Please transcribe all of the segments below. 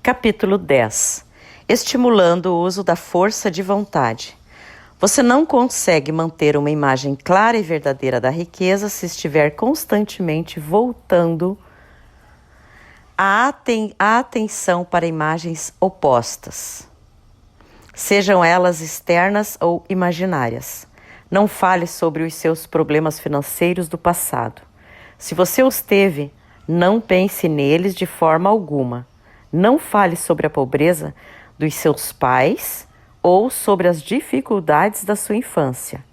Capítulo 10. Estimulando o uso da força de vontade. Você não consegue manter uma imagem clara e verdadeira da riqueza se estiver constantemente voltando a atenção para imagens opostas, sejam elas externas ou imaginárias. Não fale sobre os seus problemas financeiros do passado. Se você os teve, não pense neles de forma alguma. Não fale sobre a pobreza dos seus pais ou sobre as dificuldades da sua infância.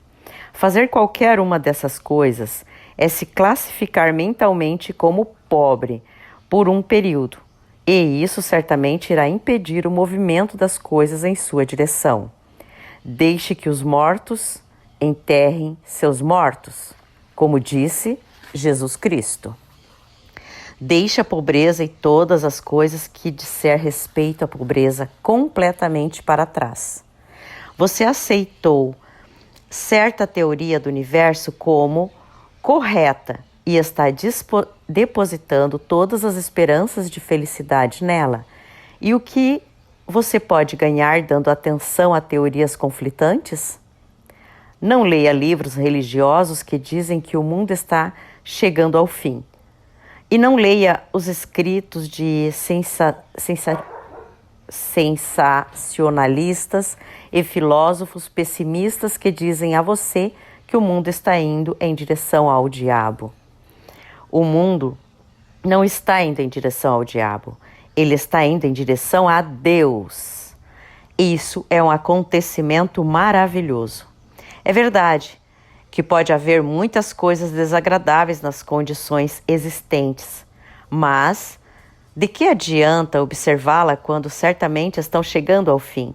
Fazer qualquer uma dessas coisas é se classificar mentalmente como pobre por um período, e isso certamente irá impedir o movimento das coisas em sua direção. Deixe que os mortos enterrem seus mortos, como disse Jesus Cristo. Deixe a pobreza e todas as coisas que disser respeito à pobreza completamente para trás. Você aceitou certa teoria do universo como correta e está depositando todas as esperanças de felicidade nela. E o que você pode ganhar dando atenção a teorias conflitantes? Não leia livros religiosos que dizem que o mundo está chegando ao fim. E não leia os escritos de sensacionalistas e filósofos pessimistas que dizem a você que o mundo está indo em direção ao diabo. O mundo não está indo em direção ao diabo, ele está indo em direção a Deus. Isso é um acontecimento maravilhoso. É verdade que pode haver muitas coisas desagradáveis nas condições existentes, mas de que adianta observá-la quando certamente estão chegando ao fim,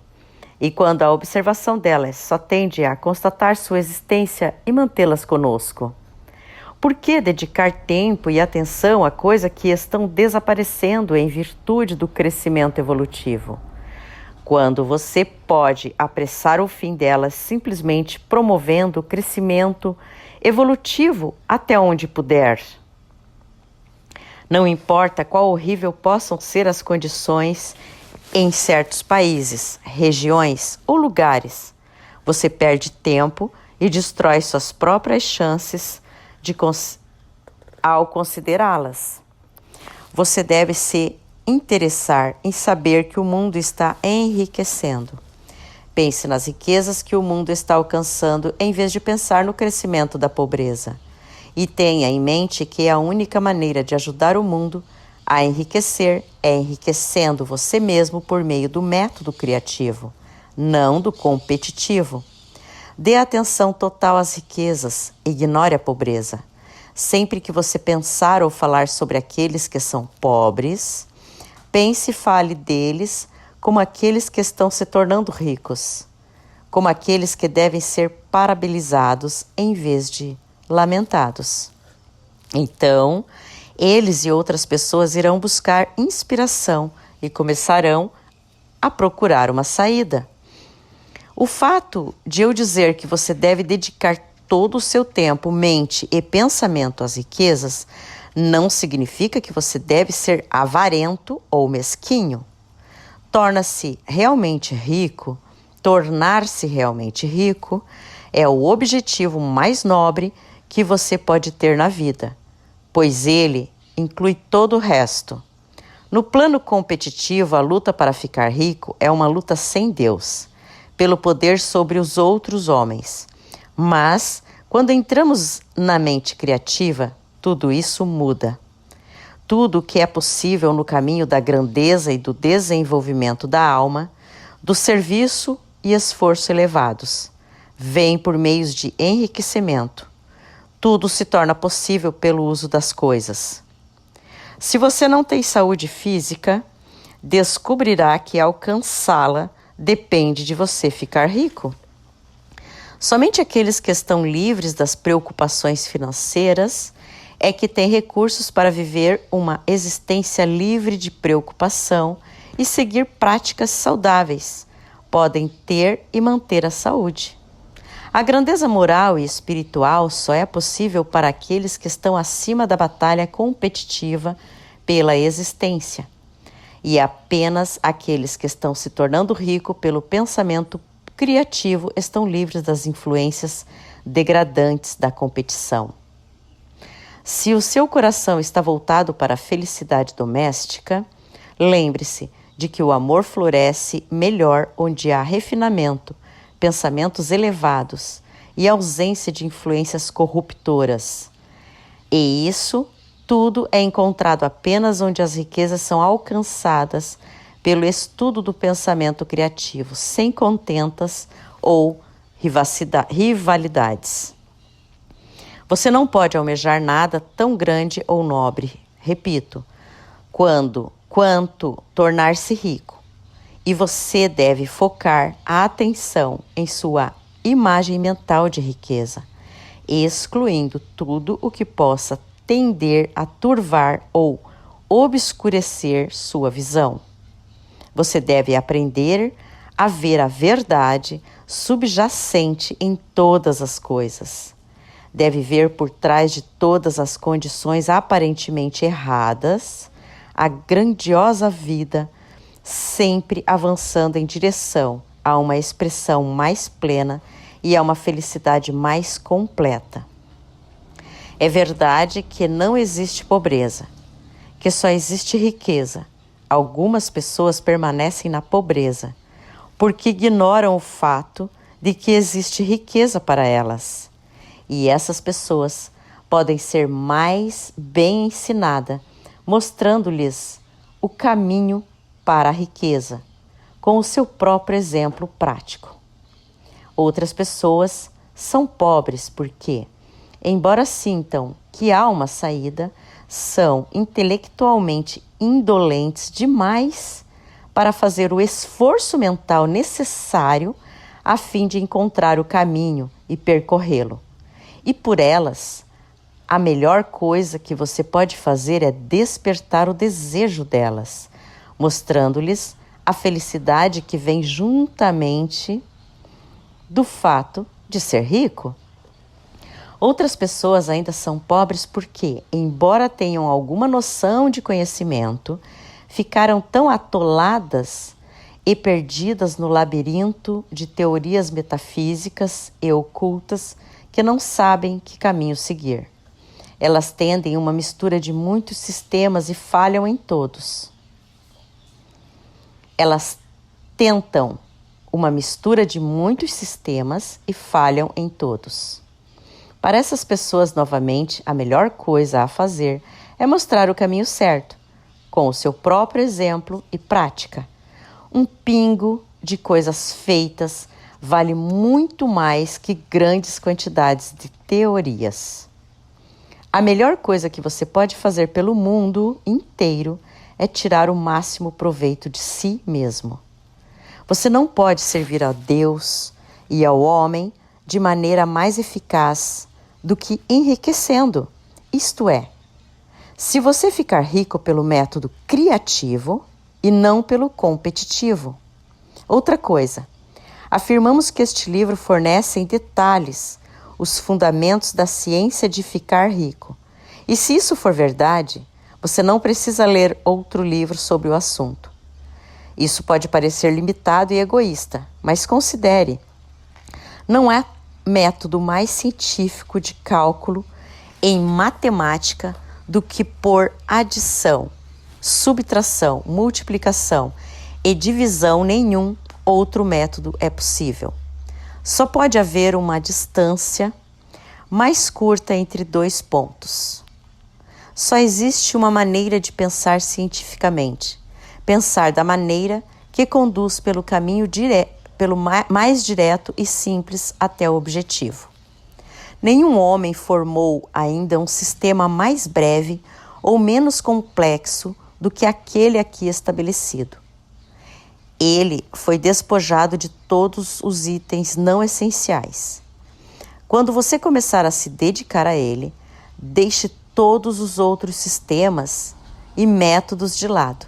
e quando a observação delas só tende a constatar sua existência e mantê-las conosco? Por que dedicar tempo e atenção a coisas que estão desaparecendo em virtude do crescimento evolutivo, quando você pode apressar o fim delas simplesmente promovendo o crescimento evolutivo até onde puder? Não importa qual horrível possam ser as condições em certos países, regiões ou lugares, você perde tempo e destrói suas próprias chances ao considerá-las. Você deve se interessar em saber que o mundo está enriquecendo. Pense nas riquezas que o mundo está alcançando em vez de pensar no crescimento da pobreza. E tenha em mente que a única maneira de ajudar o mundo a enriquecer é enriquecendo você mesmo por meio do método criativo, não do competitivo. Dê atenção total às riquezas, ignore a pobreza. Sempre que você pensar ou falar sobre aqueles que são pobres, pense e fale deles como aqueles que estão se tornando ricos, como aqueles que devem ser parabenizados em vez de lamentados. Então, eles e outras pessoas irão buscar inspiração e começarão a procurar uma saída. O fato de eu dizer que você deve dedicar todo o seu tempo, mente e pensamento às riquezas não significa que você deve ser avarento ou mesquinho. Tornar-se realmente rico é o objetivo mais nobre que você pode ter na vida, pois ele inclui todo o resto. No plano competitivo, a luta para ficar rico é uma luta sem Deus, pelo poder sobre os outros homens. Mas, quando entramos na mente criativa, tudo isso muda. Tudo o que é possível no caminho da grandeza e do desenvolvimento da alma, do serviço e esforço elevados, vem por meios de enriquecimento. Tudo se torna possível pelo uso das coisas. Se você não tem saúde física, descobrirá que alcançá-la depende de você ficar rico. Somente aqueles que estão livres das preocupações financeiras é que têm recursos para viver uma existência livre de preocupação e seguir práticas saudáveis. Podem ter e manter a saúde. A grandeza moral e espiritual só é possível para aqueles que estão acima da batalha competitiva pela existência. E apenas aqueles que estão se tornando ricos pelo pensamento criativo estão livres das influências degradantes da competição. Se o seu coração está voltado para a felicidade doméstica, lembre-se de que o amor floresce melhor onde há refinamento, pensamentos elevados e ausência de influências corruptoras. E isso tudo é encontrado apenas onde as riquezas são alcançadas pelo estudo do pensamento criativo, sem contentas ou rivalidades. Você não pode almejar nada tão grande ou nobre, repito, quanto tornar-se rico. E você deve focar a atenção em sua imagem mental de riqueza, excluindo tudo o que possa tender a turvar ou obscurecer sua visão. Você deve aprender a ver a verdade subjacente em todas as coisas. Deve ver por trás de todas as condições aparentemente erradas a grandiosa vida, sempre avançando em direção a uma expressão mais plena e a uma felicidade mais completa. É verdade que não existe pobreza, que só existe riqueza. Algumas pessoas permanecem na pobreza porque ignoram o fato de que existe riqueza para elas. E essas pessoas podem ser mais bem ensinadas, mostrando-lhes o caminho para a riqueza, com o seu próprio exemplo prático. Outras pessoas são pobres porque, embora sintam que há uma saída, são intelectualmente indolentes demais para fazer o esforço mental necessário a fim de encontrar o caminho e percorrê-lo. E por elas, a melhor coisa que você pode fazer é despertar o desejo delas, mostrando-lhes a felicidade que vem juntamente do fato de ser rico. Outras pessoas ainda são pobres porque, embora tenham alguma noção de conhecimento, ficaram tão atoladas e perdidas no labirinto de teorias metafísicas e ocultas que não sabem que caminho seguir. Elas tendem uma mistura de muitos sistemas e falham em todos. Elas tentam uma mistura de muitos sistemas e falham em todos. Para essas pessoas, novamente, a melhor coisa a fazer é mostrar o caminho certo, com o seu próprio exemplo e prática. Um pingo de coisas feitas vale muito mais que grandes quantidades de teorias. A melhor coisa que você pode fazer pelo mundo inteiro é tirar o máximo proveito de si mesmo. Você não pode servir a Deus e ao homem de maneira mais eficaz do que enriquecendo, isto é, se você ficar rico pelo método criativo e não pelo competitivo. Outra coisa, afirmamos que este livro fornece em detalhes os fundamentos da ciência de ficar rico. E se isso for verdade, você não precisa ler outro livro sobre o assunto. Isso pode parecer limitado e egoísta, mas considere, não há método mais científico de cálculo em matemática do que por adição, subtração, multiplicação e divisão nenhum outro método é possível. Só pode haver uma distância mais curta entre dois pontos. Só existe uma maneira de pensar cientificamente, pensar da maneira que conduz pelo caminho mais direto e simples até o objetivo. Nenhum homem formou ainda um sistema mais breve ou menos complexo do que aquele aqui estabelecido. Ele foi despojado de todos os itens não essenciais. Quando você começar a se dedicar a ele, deixe todos os outros sistemas e métodos de lado.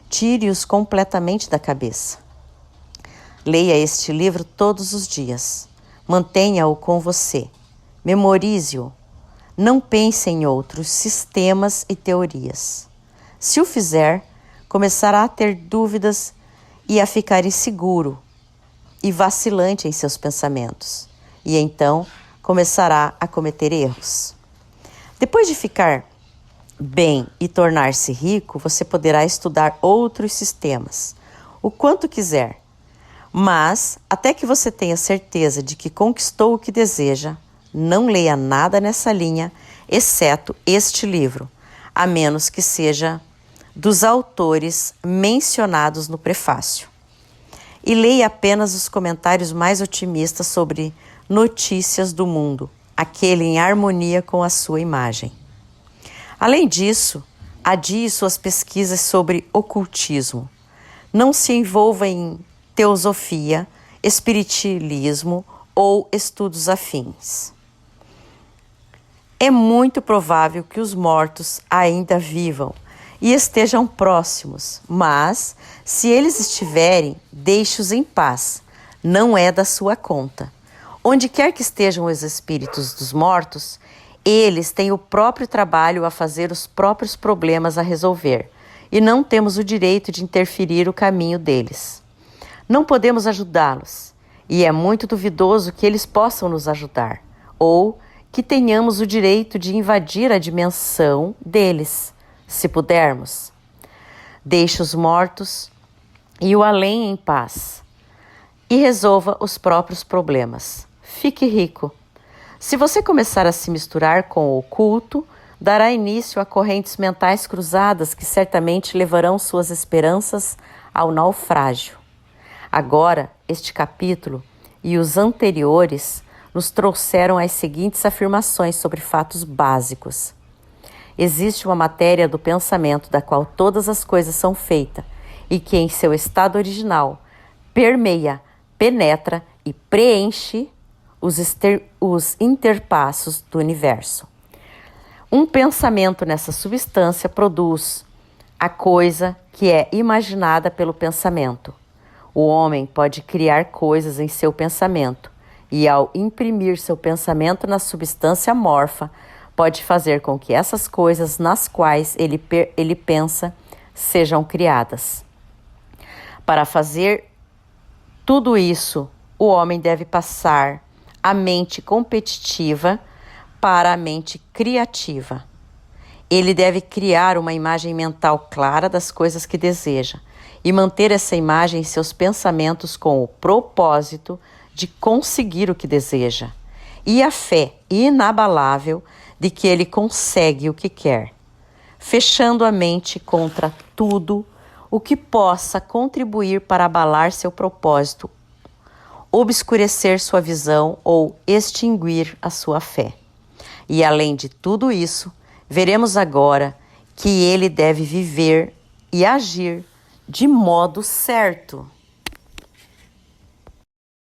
Tire-os completamente da cabeça. Leia este livro todos os dias. Mantenha-o com você. Memorize-o. Não pense em outros sistemas e teorias. Se o fizer, começará a ter dúvidas e a ficar inseguro e vacilante em seus pensamentos. E então começará a cometer erros. Depois de ficar bem e tornar-se rico, você poderá estudar outros sistemas, o quanto quiser. Mas, até que você tenha certeza de que conquistou o que deseja, não leia nada nessa linha, exceto este livro, a menos que seja dos autores mencionados no prefácio. E leia apenas os comentários mais otimistas sobre notícias do mundo, aquele em harmonia com a sua imagem. Além disso, adie suas pesquisas sobre ocultismo. Não se envolva em teosofia, espiritismo ou estudos afins. É muito provável que os mortos ainda vivam e estejam próximos, mas, se eles estiverem, deixe-os em paz. Não é da sua conta. Onde quer que estejam os espíritos dos mortos, eles têm o próprio trabalho a fazer, os próprios problemas a resolver, e não temos o direito de interferir o caminho deles. Não podemos ajudá-los, e é muito duvidoso que eles possam nos ajudar, ou que tenhamos o direito de invadir a dimensão deles, se pudermos. Deixe os mortos e o além em paz, e resolva os próprios problemas. Fique rico. Se você começar a se misturar com o oculto, dará início a correntes mentais cruzadas que certamente levarão suas esperanças ao naufrágio. Agora, este capítulo e os anteriores nos trouxeram as seguintes afirmações sobre fatos básicos. Existe uma matéria do pensamento da qual todas as coisas são feitas e que em seu estado original permeia, penetra e preenche os interpassos do universo. Um pensamento nessa substância produz a coisa que é imaginada pelo pensamento. O homem pode criar coisas em seu pensamento e, ao imprimir seu pensamento na substância amorfa, pode fazer com que essas coisas nas quais ele pensa sejam criadas. Para fazer tudo isso, o homem deve passar a mente competitiva para a mente criativa. Ele deve criar uma imagem mental clara das coisas que deseja e manter essa imagem em seus pensamentos com o propósito de conseguir o que deseja, e a fé inabalável de que ele consegue o que quer, fechando a mente contra tudo o que possa contribuir para abalar seu propósito, obscurecer sua visão ou extinguir a sua fé. E além de tudo isso, veremos agora que ele deve viver e agir de modo certo.